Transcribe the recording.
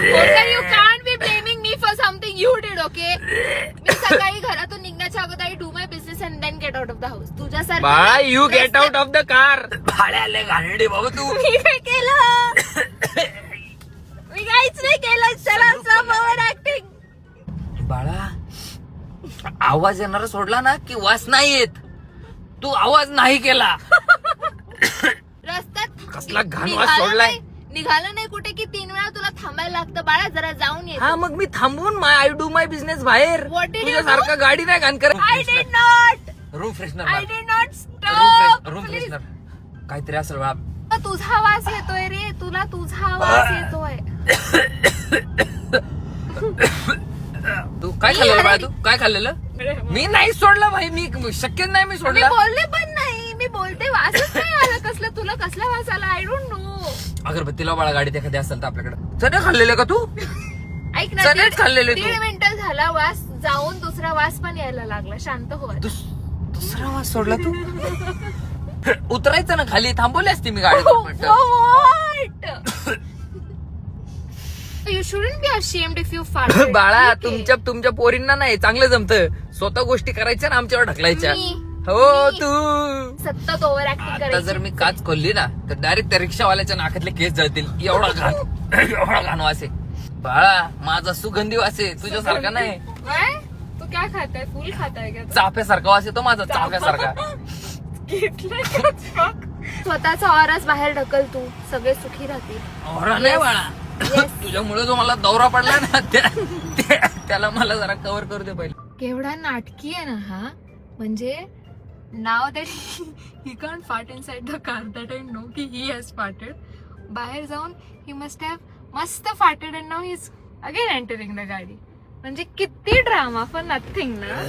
You can't be blaming me for something you did. Okay, मी सकाळी घरातून निघण्याच्या अगोदर I do my business and then get out of the house. तुझ्यासारखं बाळा you get out of the car. भाड्याले घाणेरडे बाबा तू. मी काय केलं? मी काहीच नाही केलं. चला स्टॉप ओव्हर ऍक्टिंग. बाळा आवाज येणारा सोडला ना की वास नाही येत. तू आवाज नाही केला. रस्त्यात कसला घाण वास सोडलाय. निघालं नाही कुठे की 3 वेळा तुला थांबायला लागतं. बाळा जरा जाऊन ये. हा मग मी थांबून आय डू माय बिझनेस बाहेर. What did you तुझ्यासारखं गाडी नाही घाण करत. I did not. Room freshener. I did not stop. Room freshener काहीतरी असेल बाळा. तुझा वास येतोय रे. तुला तुझा वास येतोय. तू काय खाल्लेलं बाळा? तू काय खाल्लेलं? मी नाही सोडलं भाई. मी शक्य नाही मी मी सोडलं. बोलले पण नाही. मी बोलते वासच नाही आला. कसलं तुला कसला वास आला? I don't know. अगरबत्तीला बाळा गाडीत एखादी असेल तर आपल्याकडे. चणे खाल्लेलं का तू? ऐक ना, चणेच खाल्लेले तू. 1.5 मिनिटं झाला वास जाऊन दुसरा वास पण यायला लागला. शांत हो. दुसरा वास सोडला तू? उतरायचं ना खाली. थांबवली असती मी गाडी. You shouldn't be ashamed if you farted. बाळा तुमच्या पोरींना नाही चांगलं जमतं. स्वतः गोष्टी करायच्या ना आमच्यावर ढकलायच्या. मी- हो तू. सतत ओव्हर ऍक्टिंग आता करायची. जर मी काच खोलली ना तर डायरेक्ट त्या रिक्षावाल्याच्या नाकातले केस जळतील. एवढा घाण वास आहे बाळा. माझा सुगंधी वास आहे. तुझ्यासारखा नाही. काय? तू काय खाताय? फुल खाताय का? चाफ्यासारखा वास येतो माझा. चाफ्यासारखा. स्वतःचा ऑराच बाहेर ढकल तू. सगळे सुखी राहतील. ओरा नाही बाळा. तुझ्यामुळे जो मला दौरा पडला ना त्याला मला जरा कव्हर करू दे पहिले. केवढा नाटकी आहे ना हा. म्हणजे now that he can't fart inside the car that I know की ही हॅज फार्टेड. बाहेर जाऊन ही must have must farted and now he is again entering the गाडी. म्हणजे किती ड्रामा फॉर नथिंग ना.